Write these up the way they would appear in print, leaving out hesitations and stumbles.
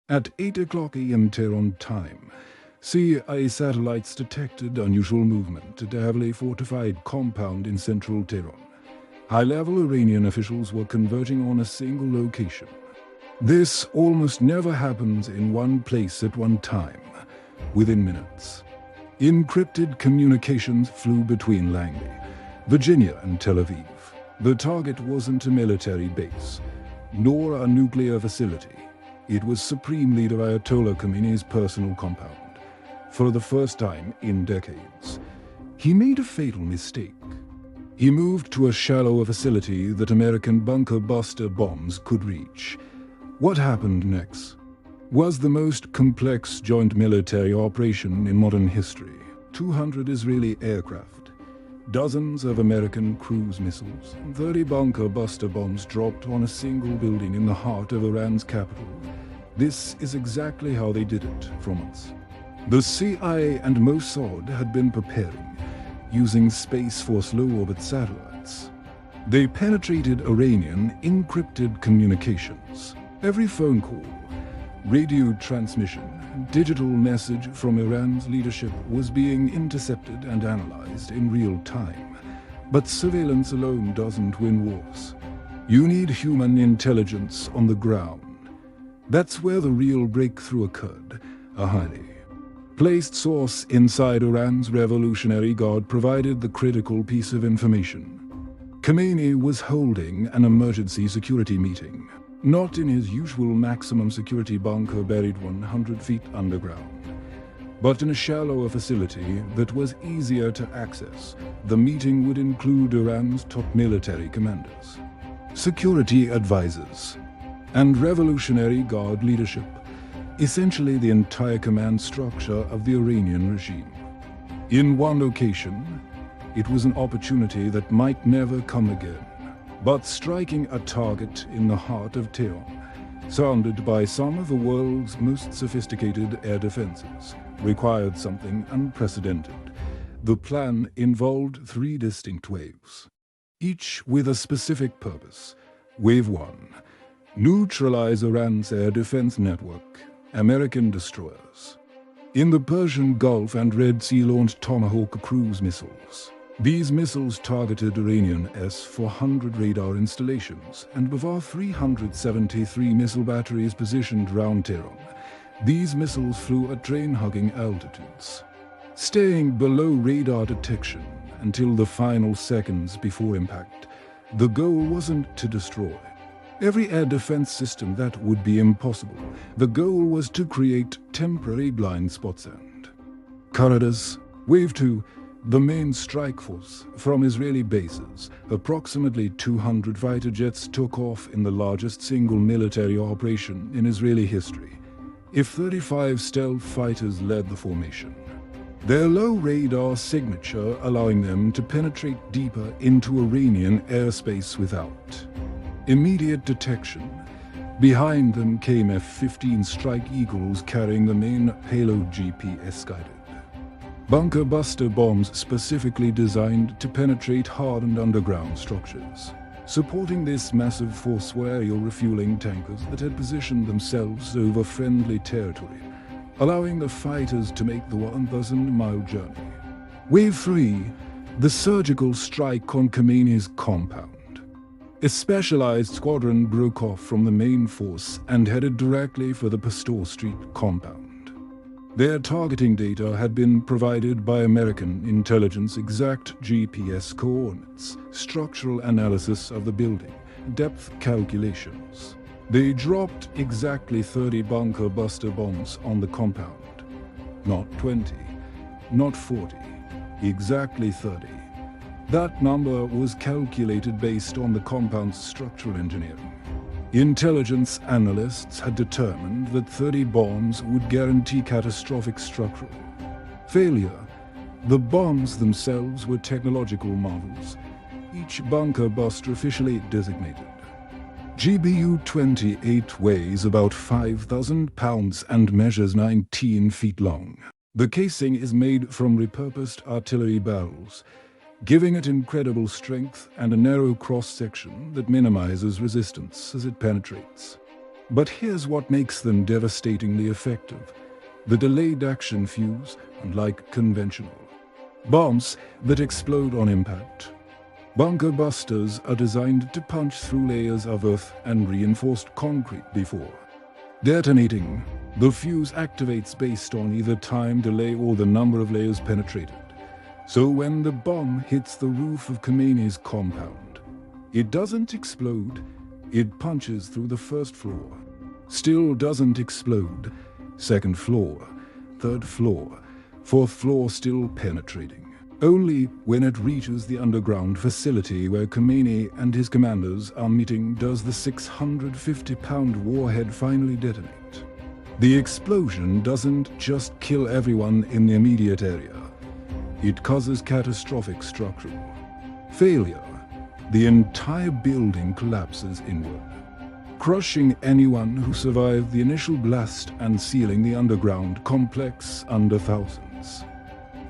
At 8 o'clock a.m. Tehran time, CIA satellites detected unusual movement at a heavily fortified compound in central Tehran. High-level Iranian officials were converging on a single location. This almost never happens in one place at one time, within minutes. Encrypted communications flew between Langley, Virginia and Tel Aviv. The target wasn't a military base, nor a nuclear facility. It was Supreme Leader Ayatollah Khamenei's personal compound. For the first time in decades, he made a fatal mistake. He moved to a shallower facility that American bunker-buster bombs could reach. What happened next was the most complex joint military operation in modern history. 200 Israeli aircraft, dozens of American cruise missiles, and 30 bunker-buster bombs dropped on a single building in the heart of Iran's capital. This is exactly how they did it for months. The CIA and Mossad had been preparing, using Space Force low-orbit satellites. They penetrated Iranian encrypted communications. Every phone call, radio transmission, digital message from Iran's leadership was being intercepted and analyzed in real time. But surveillance alone doesn't win wars. You need human intelligence on the ground. That's where the real breakthrough occurred. A highly placed source inside Iran's Revolutionary Guard provided the critical piece of information. Khamenei was holding an emergency security meeting, not in his usual maximum security bunker buried 100 feet underground, but in a shallower facility that was easier to access. The meeting would include Iran's top military commanders, security advisors, and Revolutionary Guard leadership, essentially the entire command structure of the Iranian regime. In one location, it was an opportunity that might never come again. But striking a target in the heart of Tehran, surrounded by some of the world's most sophisticated air defenses, required something unprecedented. The plan involved 3 distinct waves, each with a specific purpose. Wave 1, neutralize Iran's air defense network, American destroyers. In the Persian Gulf and Red Sea launched Tomahawk cruise missiles. These missiles targeted Iranian S-400 radar installations and Bavar-373 missile batteries positioned around Tehran. These missiles flew at train-hugging altitudes, staying below radar detection until the final seconds before impact. The goal wasn't to destroy every air defense system. That would be impossible. The goal was to create temporary blind spots and corridors. Wave 2, the main strike force from Israeli bases, approximately 200 fighter jets, took off in the largest single military operation in Israeli history. F-35 stealth fighters led the formation, their low radar signature allowing them to penetrate deeper into Iranian airspace without immediate detection. Behind them came F-15 Strike Eagles carrying the main payload, GPS-guided bunker-buster bombs specifically designed to penetrate hardened underground structures. Supporting this massive force were aerial refueling tankers that had positioned themselves over friendly territory, allowing the fighters to make the 1,000-mile journey. Wave 3, the surgical strike on Khamenei's compound. A specialized squadron broke off from the main force and headed directly for the Pasteur Street compound. Their targeting data had been provided by American intelligence: exact GPS coordinates, structural analysis of the building, depth calculations. They dropped exactly 30 bunker-buster bombs on the compound. Not 20, not 40, exactly 30. That number was calculated based on the compound's structural engineering. Intelligence analysts had determined that 30 bombs would guarantee catastrophic structural failure. The bombs themselves were technological marvels, each bunker buster officially designated. GBU-28 weighs about 5,000 pounds and measures 19 feet long. The casing is made from repurposed artillery barrels, giving it incredible strength and a narrow cross-section that minimizes resistance as it penetrates. But here's what makes them devastatingly effective: the delayed action fuse, unlike conventional bombs that explode on impact. Bunker busters are designed to punch through layers of earth and reinforced concrete before detonating. The fuse activates based on either time delay or the number of layers penetrated. So when the bomb hits the roof of Khamenei's compound, it doesn't explode, it punches through the first floor. Still doesn't explode. Second floor, third floor, fourth floor still penetrating. Only when it reaches the underground facility where Khamenei and his commanders are meeting does the 650-pound warhead finally detonate. The explosion doesn't just kill everyone in the immediate area. It causes catastrophic structural failure. The entire building collapses inward, crushing anyone who survived the initial blast and sealing the underground complex under thousands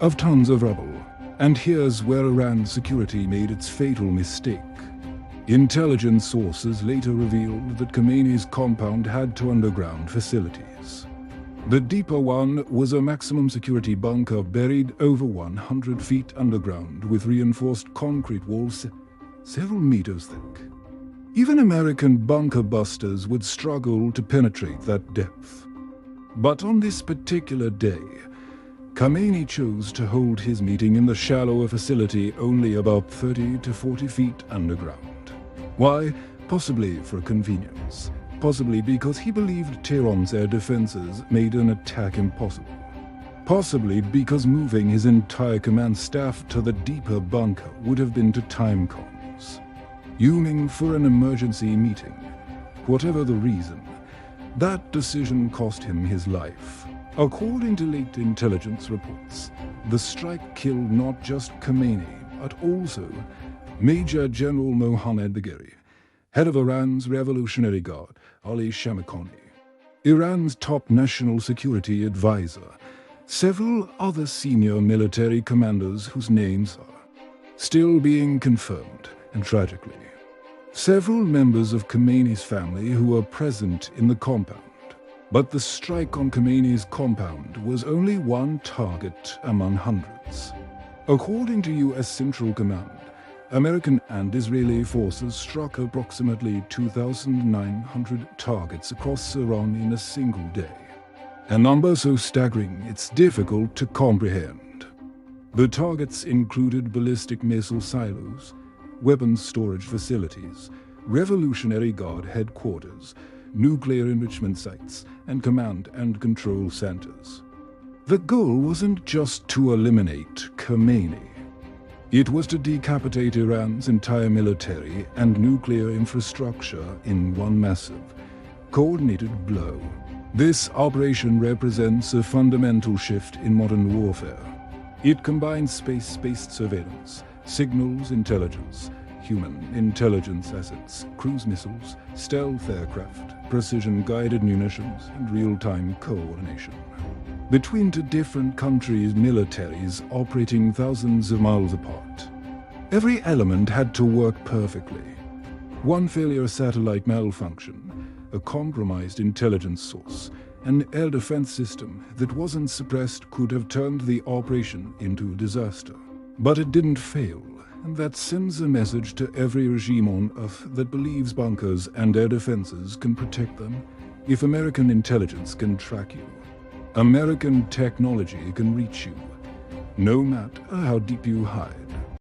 of tons of rubble. And here's where Iran's security made its fatal mistake. Intelligence sources later revealed that Khamenei's compound had two underground facilities. The deeper one was a maximum security bunker buried over 100 feet underground with reinforced concrete walls several meters thick. Even American bunker busters would struggle to penetrate that depth. But on this particular day, Khamenei chose to hold his meeting in the shallower facility only about 30 to 40 feet underground. Why? Possibly for convenience. Possibly because he believed Tehran's air defenses made an attack impossible. Possibly because moving his entire command staff to the deeper bunker would have been to time comms. Aiming for an emergency meeting. Whatever the reason, that decision cost him his life. According to late intelligence reports, the strike killed not just Khamenei, but also Major General Mohammad Bagheri, head of Iran's Revolutionary Guard, Ali Shamakhani, Iran's top national security advisor, several other senior military commanders whose names are still being confirmed, and tragically, several members of Khamenei's family who were present in the compound. But the strike on Khamenei's compound was only one target among hundreds. According to U.S. Central Command, American and Israeli forces struck approximately 2,900 targets across Iran in a single day. A number so staggering it's difficult to comprehend. The targets included ballistic missile silos, weapons storage facilities, Revolutionary Guard headquarters, nuclear enrichment sites, and command and control centers. The goal wasn't just to eliminate Khamenei. It was to decapitate Iran's entire military and nuclear infrastructure in one massive, coordinated blow. This operation represents a fundamental shift in modern warfare. It combines space-based surveillance, signals intelligence, human intelligence assets, cruise missiles, stealth aircraft, precision-guided munitions, and real-time coordination between two different countries' militaries operating thousands of miles apart. Every element had to work perfectly. One failure satellite malfunction, a compromised intelligence source, an air defense system that wasn't suppressed could have turned the operation into a disaster. But it didn't fail, and that sends a message to every regime on Earth that believes bunkers and air defenses can protect them. If American intelligence can track you, American technology can reach you, no matter how deep you hide.